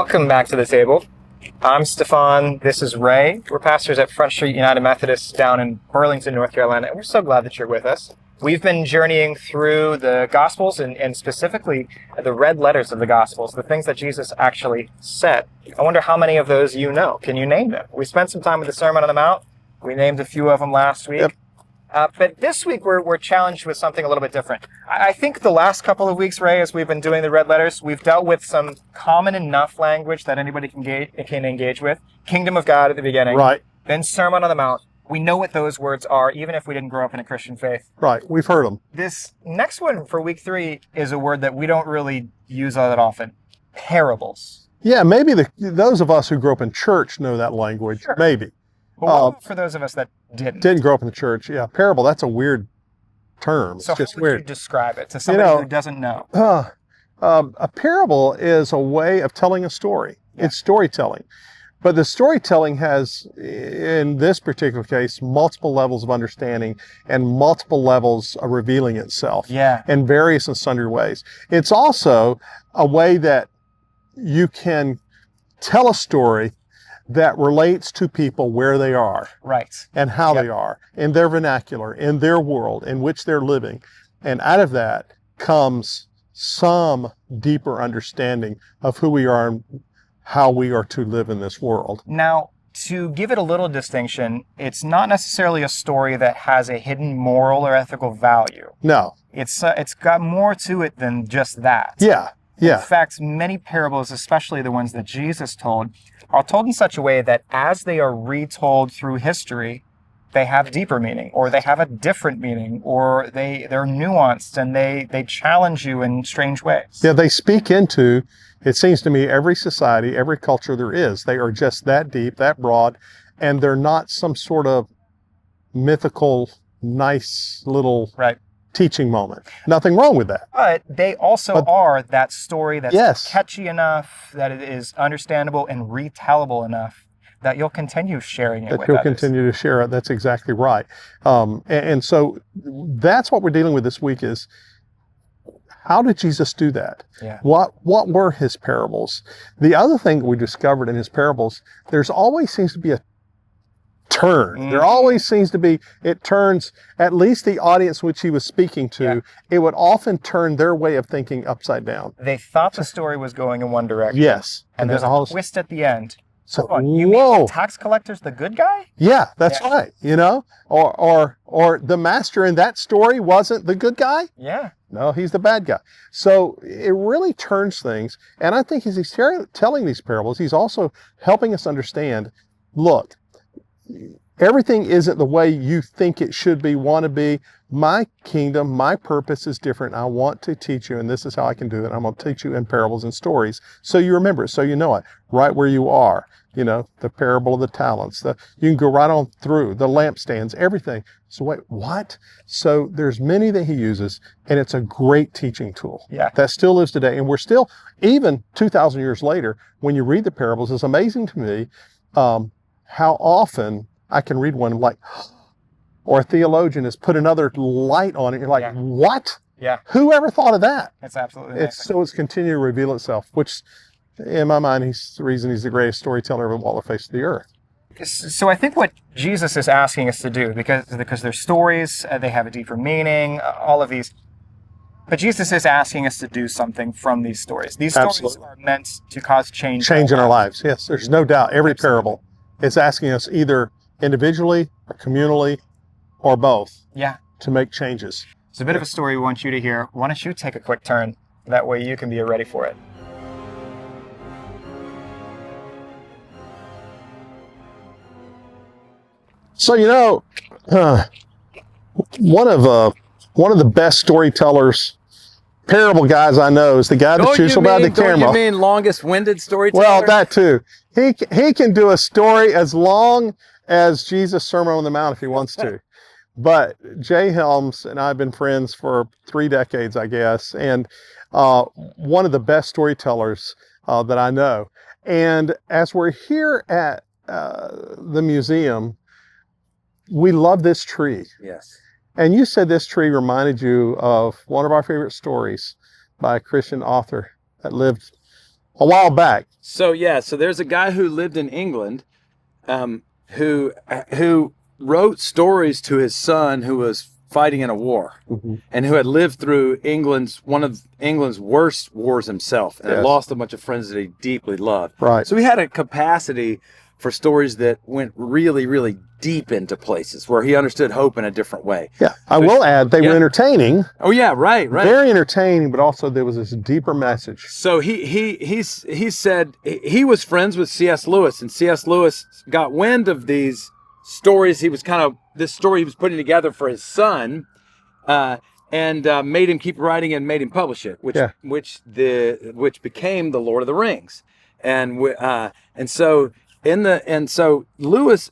Welcome back to the table. I'm Stefan. This is Ray. We're pastors at Front Street United Methodist down in Burlington, North Carolina, and we're so glad that you're with us. We've been journeying through the Gospels and specifically the red letters of the Gospels, the things that Jesus actually said. I wonder how many of those you know. Can you name them? We spent some time with the Sermon on the Mount. We named a few of them last week. Yep. But this week, we're challenged with something a little bit different. I think the last couple of weeks, Ray, as we've been doing the red letters, we've dealt with some common enough language that anybody can engage with. Kingdom of God at the beginning. Right. Then Sermon on the Mount. We know what those words are, even if we didn't grow up in a Christian faith. Right. We've heard them. This next one for week 3 is a word that we don't really use all that often. Parables. Yeah, maybe those of us who grew up in church know that language. Sure. Maybe. But for those of us that didn't grow up in the church, yeah, parable, that's a weird term. So it's just how would weird. you describe it to somebody who doesn't know? A parable is a way of telling a story. Yeah. It's storytelling. But the storytelling has, in this particular case, multiple levels of understanding and multiple levels of revealing itself in various and sundry ways. It's also a way that you can tell a story that relates to people where they are, right, and how they are, in their vernacular, in their world, in which they're living. And out of that comes some deeper understanding of who we are and how we are to live in this world. Now, to give it a little distinction, it's not necessarily a story that has a hidden moral or ethical value. No. It's got more to it than just that. Yeah. In fact, many parables, especially the ones that Jesus told, are told in such a way that as they are retold through history, they have deeper meaning, or they have a different meaning, or they're nuanced and they challenge you in strange ways. Yeah, they speak into, it seems to me, every society, every culture there is. They are just that deep, that broad, and they're not some sort of mythical, nice little teaching moment. Nothing wrong with that. But they also are that story that's catchy enough, that it is understandable and retellable enough that you'll continue sharing it with others. Continue to share it. That's exactly right. And so that's what we're dealing with this week is, how did Jesus do that? Yeah. What were his parables? The other thing we discovered in his parables, there's always seems to be a turn. Mm-hmm. There always seems to be, it turns, at least the audience which he was speaking to, it would often turn their way of thinking upside down. They thought the story was going in one direction. Yes. And there's a twist at the end. So, you mean the tax collector's the good guy? Yeah, that's right. You know, or the master in that story wasn't the good guy. Yeah. No, he's the bad guy. So it really turns things. And I think as he's telling these parables, he's also helping us understand, look, everything isn't the way you think it should be, want to be. My kingdom, my purpose is different. I want to teach you, and this is how I can do it. I'm going to teach you in parables and stories so you remember it, so you know it, right where you are. You know, the parable of the talents. You can go right on through the lampstands, everything. So wait, what? So there's many that he uses, and it's a great teaching tool. Yeah. That still lives today. And we're still, even 2,000 years later, when you read the parables, it's amazing to me how often I can read one like, or a theologian has put another light on it. You're like, what? Yeah. Who ever thought of that? It's absolutely amazing. So it's continued to reveal itself, which in my mind, he's the reason he's the greatest storyteller of all the face of the earth. So I think what Jesus is asking us to do, because they're stories, they have a deeper meaning, all of these. But Jesus is asking us to do something from these stories. These stories are meant to cause change. Change in our lives, yes. There's no doubt. Every parable is asking us either individually or communally or both to make changes. It's a bit of a story we want you to hear. Why don't you take a quick turn? That way you can be ready for it. So, you know, one of the best storytellers, parable guys I know is the guy that shoots about the camera. Don't you mean longest-winded storyteller? Well, that too. He can do a story as long as Jesus' Sermon on the Mount if he wants to. But Jay Helms and I have been friends for 3 decades, I guess, and one of the best storytellers that I know. And as we're here at the museum, we love this tree. Yes. And you said this tree reminded you of one of our favorite stories by a Christian author that lived a while back. So there's a guy who lived in England, who wrote stories to his son who was fighting in a war, and who had lived through one of England's worst wars himself, and had lost a bunch of friends that he deeply loved. Right. So he had a capacity for stories that went really, really deep into places where he understood hope in a different way. Yeah, I will add, they were entertaining. Oh yeah, right. Very entertaining, but also there was this deeper message. So he said he was friends with C.S. Lewis, and C.S. Lewis got wind of these stories. This story he was putting together for his son, and made him keep writing and made him publish it, which became the Lord of the Rings, and so Lewis,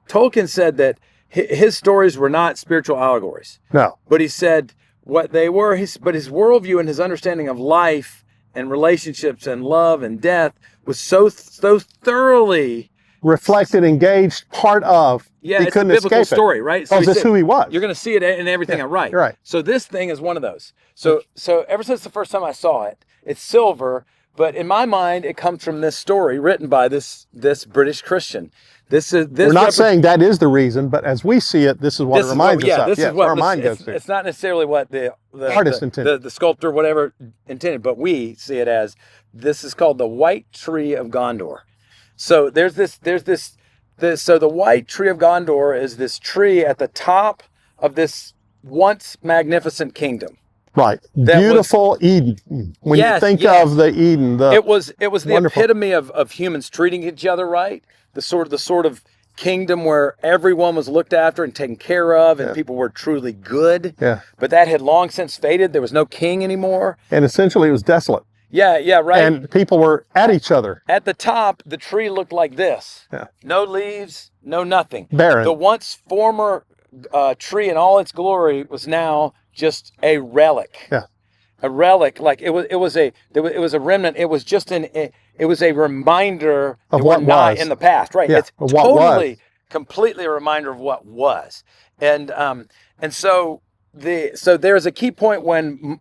Tolkien said that his stories were not spiritual allegories. No, but he said what they were. But his worldview and his understanding of life and relationships and love and death was so thoroughly reflected, engaged, part of. Yeah, he it's a couldn't biblical escape story, it. right? So that's who he was. You're going to see it in everything I write. Right. So this thing is one of those. So ever since the first time I saw it, it's silver. But in my mind, it comes from this story written by this British Christian. We're not saying that is the reason, but as we see it, this is what it reminds us of. This is what our mind goes to. It's not necessarily what the artist intended, the sculptor, whatever intended, but we see it as this is called the White Tree of Gondor. So there's this. So the White Tree of Gondor is this tree at the top of this once magnificent kingdom. Right, beautiful Eden. When you think of the Eden, it was the wonderful epitome of humans treating each other right. The sort of kingdom where everyone was looked after and taken care of, and people were truly good. Yeah. But that had long since faded. There was no king anymore. And essentially, it was desolate. Yeah, right. And people were at each other. At the top, the tree looked like this. Yeah. No leaves, no nothing. Barren. The once former tree in all its glory was now just a relic. Yeah. A relic, like it was a remnant. It was just it was a reminder of that what we're not was in the past, right? Yeah, It's totally, completely a reminder of what was, and so there's a key point when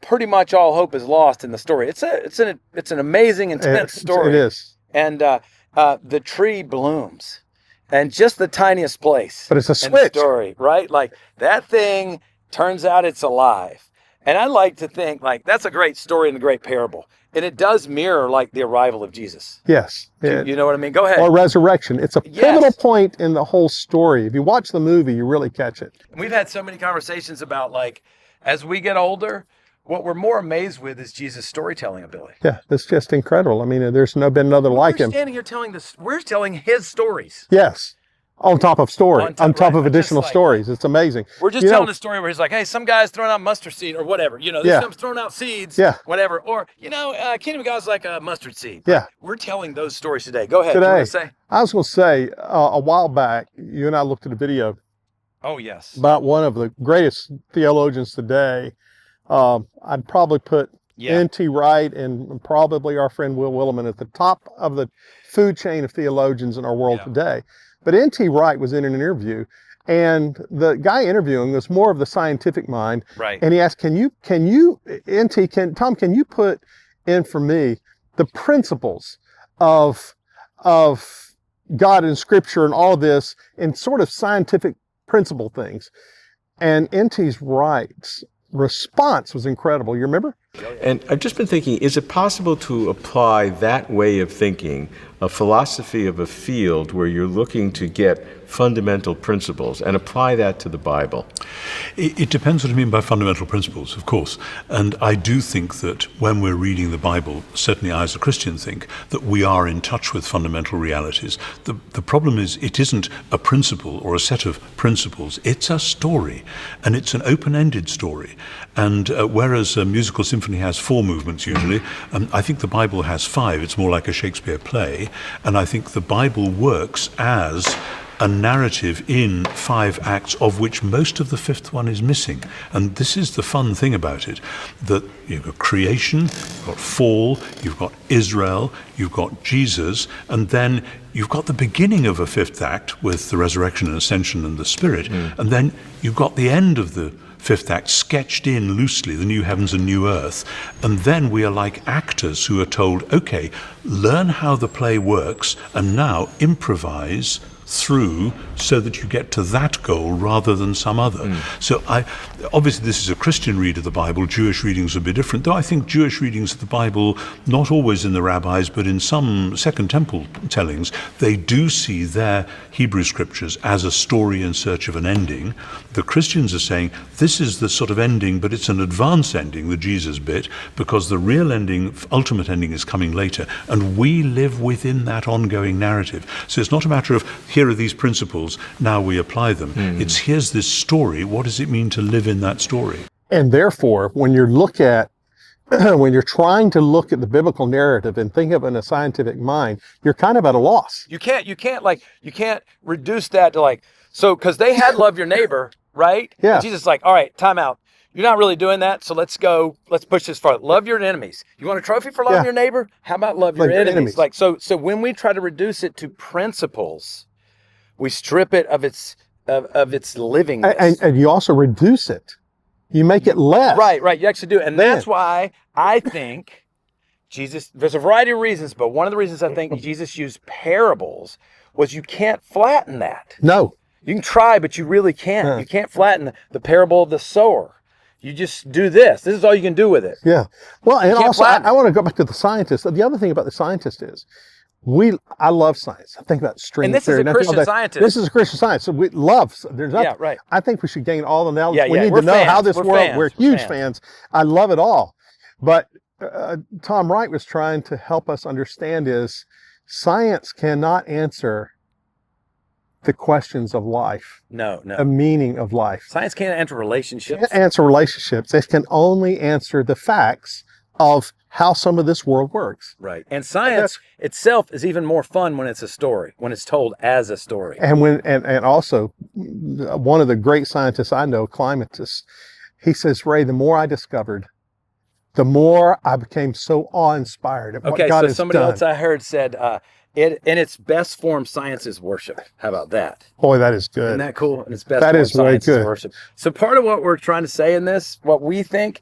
pretty much all hope is lost in the story. It's an amazing, intense story. It is, and the tree blooms, and just the tiniest place. But it's a switch story, right? Like that thing turns out it's alive. And I like to think like that's a great story and a great parable. And it does mirror like the arrival of Jesus. Yes. You know what I mean? Go ahead. Or resurrection. It's a pivotal point in the whole story. If you watch the movie, you really catch it. We've had so many conversations about like, as we get older, what we're more amazed with is Jesus' storytelling ability. Yeah, it's just incredible. I mean, there's been another like him. We're standing here we're telling his stories. Yes. On top of story, on top of additional stories. It's amazing. We're just telling a story where he's like, hey, some guy's throwing out mustard seed or whatever. You know, this guy's throwing out seeds, whatever. Or, Kingdom of God's like a mustard seed. Yeah. We're telling those stories today. Go ahead. Today, I was going to say, a while back, you and I looked at a video. Oh, yes. About one of the greatest theologians today. I'd probably put N.T. Wright and probably our friend Will Willimon at the top of the food chain of theologians in our world today. But N.T. Wright was in an interview, and the guy interviewing was more of the scientific mind. Right. And he asked, Tom, can you put in for me the principles of God and Scripture and all of this in sort of scientific principle things? And N.T. Wright's response was incredible. You remember? And I've just been thinking, is it possible to apply that way of thinking, a philosophy of a field where you're looking to get fundamental principles, and apply that to the Bible? It depends what you mean by fundamental principles, of course. And I do think that when we're reading the Bible, certainly I as a Christian think that we are in touch with fundamental realities. The problem is it isn't a principle or a set of principles, it's a story, and it's an open-ended story. And whereas a musical symphony has 4 movements usually, I think the Bible has 5. It's more like a Shakespeare play. And I think the Bible works as a narrative in 5 acts, of which most of the 5th one is missing. And this is the fun thing about it, that you've got creation, you've got fall, you've got Israel, you've got Jesus, and then you've got the beginning of a 5th act with the resurrection and ascension and the Spirit, and then you've got the end of the fifth act, sketched in loosely the new heavens and new earth. And then we are like actors who are told, okay, learn how the play works and now improvise through so that you get to that goal rather than some other. So obviously this is a Christian read of the Bible. Jewish readings would be different, though I think Jewish readings of the Bible, not always in the rabbis, but in some Second Temple tellings, they do see their Hebrew scriptures as a story in search of an ending. The Christians are saying this is the sort of ending, but it's an advanced ending, the Jesus bit, because the real ending, ultimate ending, is coming later, and we live within that ongoing narrative. So it's not a matter of here are these principles, now we apply them. It's here's this story, what does it mean to live in that story? And therefore, when you look at, when you're trying to look at the biblical narrative and think of it in a scientific mind, you're kind of at a loss. You can't reduce that to like, so, because they had love your neighbor, right? Yeah. And Jesus is like, all right, time out. You're not really doing that, so let's push this farther. Love your enemies. You want a trophy for loving your neighbor? How about love your enemies? Like, so when we try to reduce it to principles, we strip it of its livingness. And you also reduce it. You make it less. Right. You actually do. And that's why I think Jesus, there's a variety of reasons, but one of the reasons I think Jesus used parables was you can't flatten that. No. You can try, but you really can't. You can't flatten the parable of the sower. You just do this. This is all you can do with it. Yeah. Well, and also, flatten I want to go back to the scientists. The other thing about the scientist is, I love science. I think about string And this theory. is a Christian scientist. This is a Christian science. So we love. There's nothing. Yeah, right. I think we should gain all the knowledge. Yeah, we need we're to know fans. how this We're world. fans. We're huge fans. I love it all. But Tom Wright was trying to help us understand is science cannot answer the questions of life. No. The meaning of life. Science can't answer relationships. Can't answer relationships. It can only answer the facts of how some of this world works. Right. And science itself is even more fun when it's a story, when it's told as a story. And and also one of the great scientists I know, climatists, he says, Ray, the more I discovered, the more I became so awe-inspired at what God has done. Okay, so somebody else I heard said, in its best form, science is worship. How about that? Boy, that is good. Isn't that cool? In its best That form, is way science is good. worship. So part of what we're trying to say in this, what we think,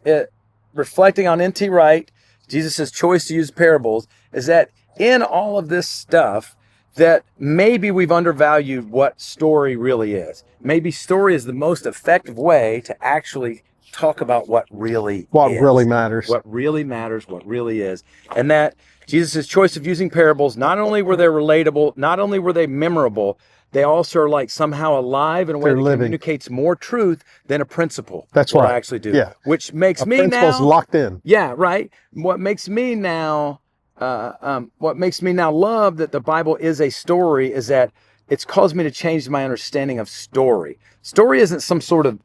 reflecting on N.T. Wright, Jesus' choice to use parables, is that in all of this stuff, that maybe we've undervalued what story really is. Maybe story is the most effective way to actually talk about what really is. Really matters. What really matters, what really is. And that Jesus' choice of using parables, not only were they relatable, not only were they memorable, they also are like somehow alive in a way that communicates more truth than a principle. That's what right. I actually do. Yeah. Which makes me principle's now locked in. Yeah, right. What makes me now love that the Bible is a story is that it's caused me to change my understanding of story. Story isn't some sort of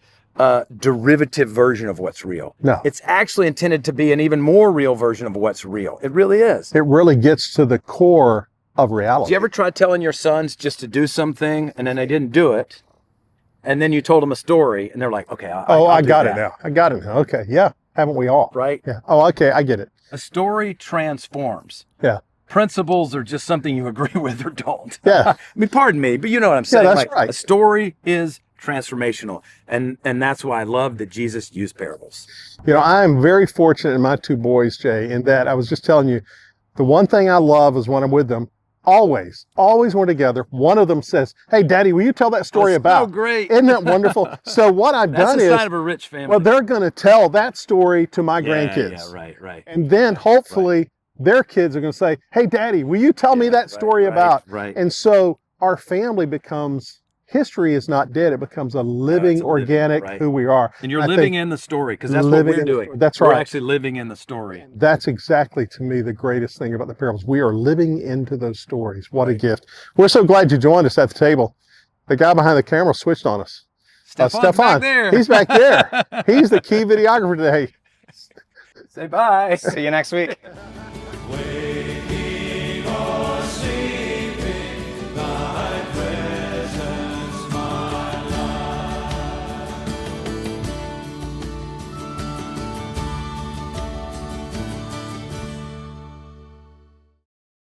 derivative version of what's real. No. It's actually intended to be an even more real version of what's real. It really is. It really gets to the core of reality. Did you ever try telling your sons just to do something and then they didn't do it? And then you told them a story and they're like, okay, I got it now. I got it now. Okay. Yeah. Haven't we all? Right? Yeah. Oh, okay. I get it. A story transforms. Yeah. Principles are just something you agree with or don't. Yeah. I mean, pardon me, but you know what I'm saying. Yeah, that's right. A story is transformational. And that's why I love that Jesus used parables. You know, I am very fortunate in my two boys, Jay, in that I was just telling you, the one thing I love is when I'm with them, always when we're together, one of them says, hey, Daddy, will you tell that story about? Oh, great. Isn't that wonderful? So what I've done is, That's a sign of a rich family. well, they're going to tell that story to my grandkids. Yeah, right. And then hopefully their kids are going to say, hey, Daddy, will you tell me that story about? Right. And so our family becomes, history is not dead. It becomes a living, organic who we are. And you're living in the story because that's what we're doing. That's right. We're actually living in the story. That's exactly, to me, the greatest thing about the parables. We are living into those stories. What a gift. We're so glad you joined us at the table. The guy behind the camera switched on us. Stefan's back there. He's back there. He's the key videographer today. Say bye. See you next week.